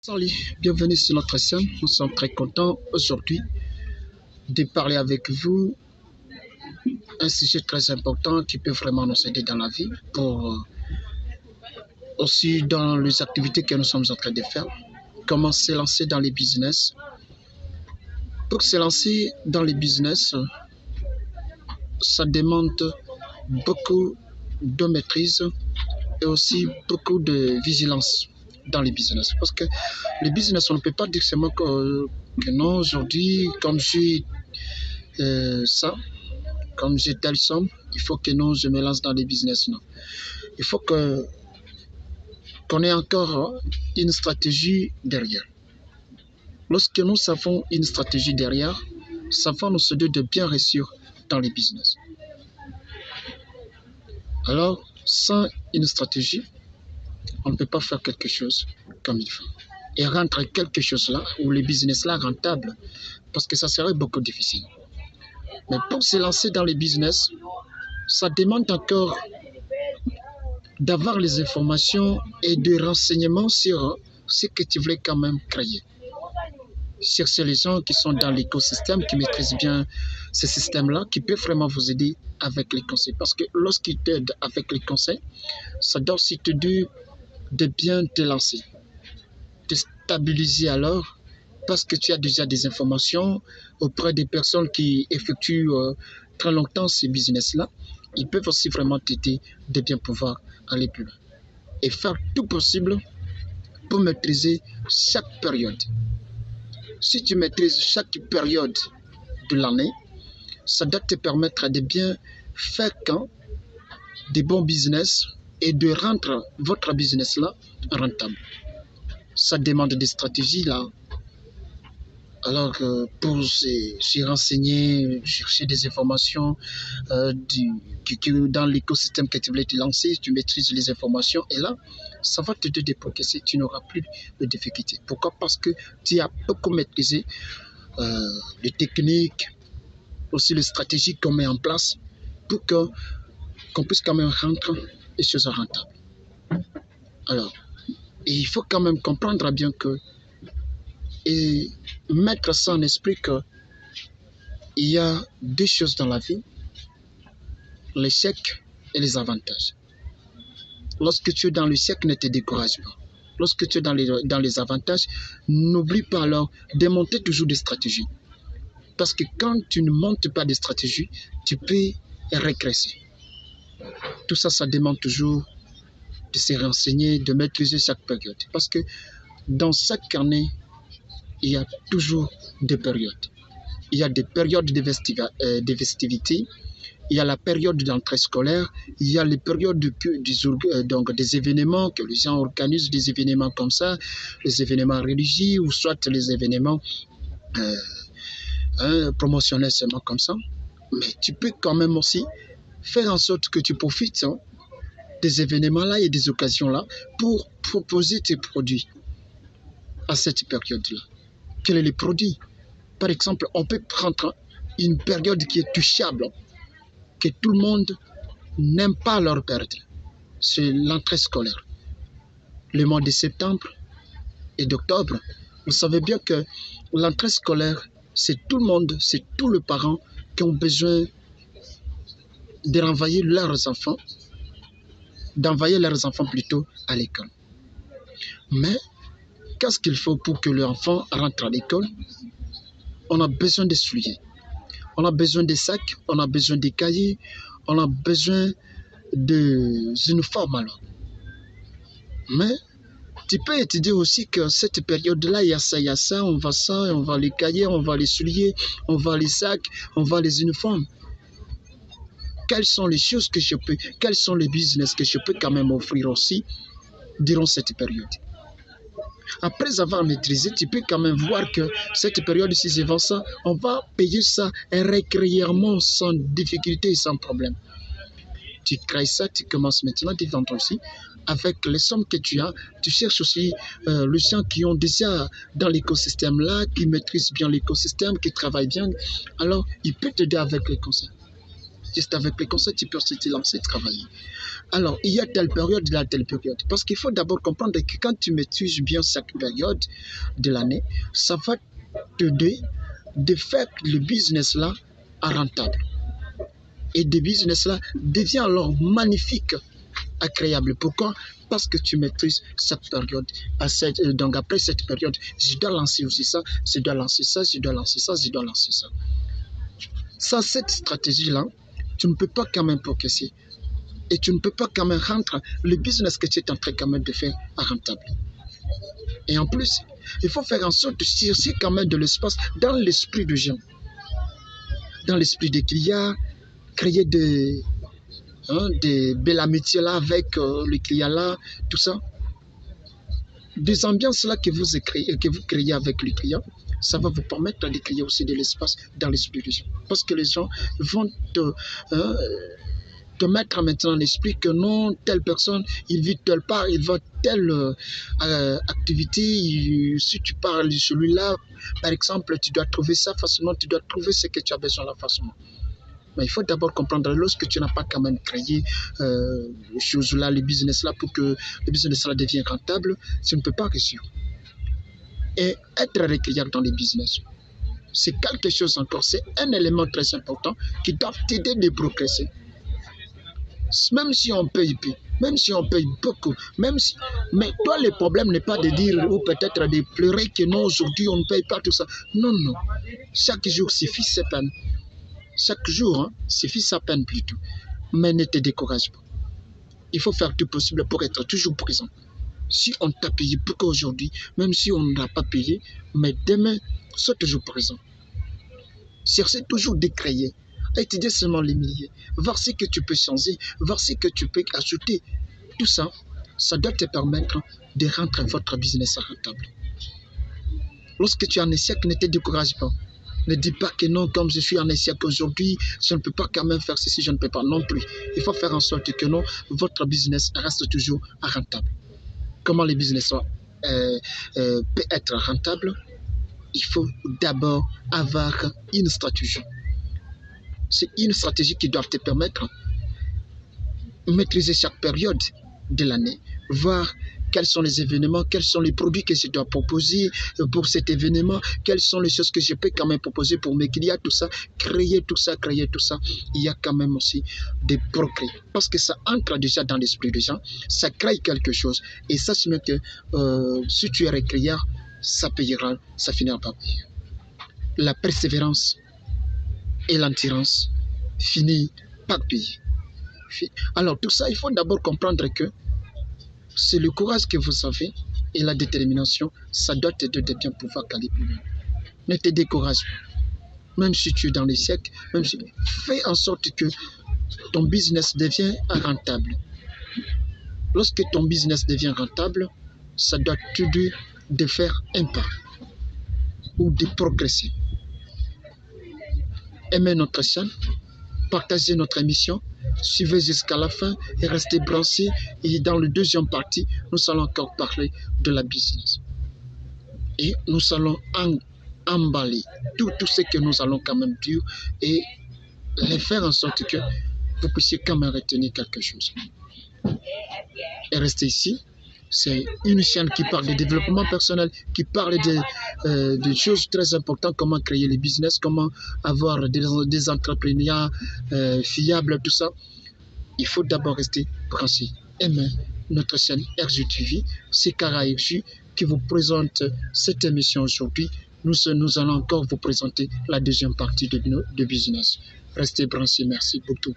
Salut, bienvenue sur notre chaîne. Nous sommes très contents aujourd'hui de parler avec vous un sujet très important qui peut vraiment nous aider dans la vie, aussi dans les activités que nous sommes en train de faire. Comment se lancer dans les business. Pour se lancer dans les business, ça demande beaucoup de maîtrise et aussi beaucoup de vigilance dans les business. Parce que les business, on ne peut pas dire seulement que non, aujourd'hui, comme j'ai ça, comme j'ai telle somme, il faut que non, je me lance dans les business. Non. Il faut qu'on ait encore une stratégie derrière. Lorsque nous avons une stratégie derrière, ça va nous aider de bien réussir dans les business. Alors, sans une stratégie, on ne peut pas faire quelque chose comme il faut. Et rendre quelque chose là, ou les business là rentable, parce que ça serait beaucoup difficile. Mais pour se lancer dans les business, ça demande encore d'avoir les informations et des renseignements sur ce que tu voulais quand même créer. Chercher les gens qui sont dans l'écosystème, qui maîtrisent bien ce système-là, qui peuvent vraiment vous aider avec les conseils. Parce que lorsqu'ils t'aident avec les conseils, ça doit aussi t'aider de bien te lancer, de stabiliser alors, parce que tu as déjà des informations auprès des personnes qui effectuent très longtemps ces business-là. Ils peuvent aussi vraiment t'aider de bien pouvoir aller plus loin et faire tout possible pour maîtriser chaque période. Si tu maîtrises chaque période de l'année, ça doit te permettre de bien faire des bons business et de rendre votre business là rentable. Ça demande des stratégies là. Alors pour se renseigner, chercher des informations dans l'écosystème que tu voulais te lancer, tu maîtrises les informations et là, ça va te déprogresser, tu n'auras plus de difficultés. Pourquoi? Parce que tu as beaucoup maîtrisé les techniques, aussi les stratégies qu'on met en place pour qu'on puisse quand même rendre les choses rentables. Alors, il faut quand même comprendre bien que et mettre ça en esprit qu'il y a deux choses dans la vie, l'échec et les avantages. Lorsque tu es dans l'échec, ne te décourage pas. Lorsque tu es dans les avantages, n'oublie pas alors de monter toujours des stratégies. Parce que quand tu ne montes pas des stratégies, tu peux régresser. Tout ça, ça demande toujours de se renseigner, de maîtriser chaque période. Parce que dans chaque année, il y a toujours des périodes. Il y a des périodes de festivités, il y a la période d'entrée scolaire, il y a les périodes donc des événements que les gens organisent, des événements comme ça, les événements religieux ou soit les événements promotionnels seulement comme ça. Mais tu peux quand même aussi faire en sorte que tu profites des événements-là et des occasions-là pour proposer tes produits à cette période-là. Quels sont les produits? Par exemple, on peut prendre une période qui est touchable, que tout le monde n'aime pas leur perdre. C'est l'entrée scolaire. Le mois de septembre et d'octobre, vous savez bien que l'entrée scolaire, c'est tout le monde, c'est tous les parents qui ont besoin de renvoyer leurs enfants, plutôt à l'école. Mais qu'est-ce qu'il faut pour que l'enfant rentre à l'école? On a besoin de souliers, on a besoin de sacs, on a besoin de cahiers, on a besoin de uniformes alors. Mais tu peux étudier aussi que cette période-là, il y a ça, on va les cahiers, on va les souliers, on va les sacs, on va les uniformes. Quelles sont les choses que je peux, quels sont les business que je peux quand même offrir aussi durant cette période? Après avoir maîtrisé, tu peux quand même voir que cette période, si je vends ça, on va payer ça régulièrement, sans difficulté et sans problème. Tu crées ça, tu commences maintenant à vendre aussi. Avec les sommes que tu as, tu cherches aussi les gens qui ont déjà dans l'écosystème là, qui maîtrisent bien l'écosystème, qui travaillent bien. Alors, il peut t'aider avec les conseils. Juste avec les conseils, tu peux aussi te lancer, travailler. Alors, il y a telle période, il y a telle période. Parce qu'il faut d'abord comprendre que quand tu maîtrises bien chaque période de l'année, ça va t'aider de faire le business là rentable. Et le business là devient alors magnifique, agréable. Pourquoi? Parce que tu maîtrises cette période. Donc après cette période, je dois lancer aussi ça, je dois lancer ça, je dois lancer ça, je dois lancer ça. Sans cette stratégie-là, tu ne peux pas quand même progresser. Et tu ne peux pas quand même rendre le business que tu es en train quand même de faire rentable. Et en plus, il faut faire en sorte de chercher quand même de l'espace dans l'esprit des gens. Dans l'esprit des clients, créer des belles amitiés là avec les clients là, tout ça. Des ambiances là que vous créez avec les clients, ça va vous permettre de créer aussi de l'espace dans l'esprit des gens. Parce que les gens vont te mettre maintenant l'esprit que non, telle personne, il vit telle part, il va telle activité. Si tu parles de celui-là, par exemple, tu dois trouver ça facilement, tu dois trouver ce que tu as besoin là facilement. Mais il faut d'abord comprendre, lorsque tu n'as pas quand même créé les choses là, le business là, pour que le business là devienne rentable, tu ne peux pas réussir. Et être régulier dans les business, c'est quelque chose encore, c'est un élément très important qui doit t'aider de progresser. Même si on paye peu, même si on paye beaucoup, mais toi le problème n'est pas de dire ou peut-être de pleurer que non, aujourd'hui on ne paye pas tout ça. Non, non. Chaque jour suffit sa peine. Chaque jour suffit sa peine plutôt. Mais ne te décourage pas. Il faut faire tout possible pour être toujours présent. Si on t'a payé beaucoup aujourd'hui, même si on n'a pas payé, mais demain, sois toujours présent. Cherchez toujours de créer. Étudier seulement les milliers. Voir ce que tu peux changer, voir ce que tu peux ajouter. Tout ça, ça doit te permettre de rendre votre business rentable. Lorsque tu es en échec, ne te décourage pas. Ne dis pas que non, comme je suis en échec aujourd'hui, je ne peux pas quand même faire ceci, je ne peux pas non plus. Il faut faire en sorte que non, votre business reste toujours rentable. Comment le business peut être rentable? Il faut d'abord avoir une stratégie. C'est une stratégie qui doit te permettre de maîtriser chaque période de l'année, voir quels sont les événements, quels sont les produits que je dois proposer pour cet événement, quelles sont les choses que je peux quand même proposer pour mes clients, tout ça, créer tout ça. Il y a quand même aussi des progrès. Parce que ça entre déjà dans l'esprit des gens, ça crée quelque chose. Et ça, c'est même que si tu es récréant, ça payera, ça finira par payer. La persévérance et l'endurance finit par payer. Alors tout ça, il faut d'abord comprendre que c'est le courage que vous avez et la détermination, ça doit t'aider de bien pouvoir aller plus loin. Ne te décourage pas. Même si tu es dans les siècles, fais en sorte que ton business devienne rentable. Lorsque ton business devient rentable, ça doit t'aider de faire un pas ou de progresser. Aimez notre chaîne, partagez notre émission, suivez jusqu'à la fin et restez branchés. Et dans la deuxième partie, nous allons encore parler de la business. Et nous allons emballer tout ce que nous allons quand même dire et les faire en sorte que vous puissiez quand même retenir quelque chose. Et restez ici. C'est une chaîne qui parle de développement personnel, qui parle de choses très importantes, comment créer les business, comment avoir des entrepreneurs fiables, tout ça. Il faut d'abord rester branché. Aimez notre chaîne RGTV, c'est Kara RG qui vous présente cette émission aujourd'hui. Nous allons encore vous présenter la deuxième partie de business. Restez branchés, merci beaucoup.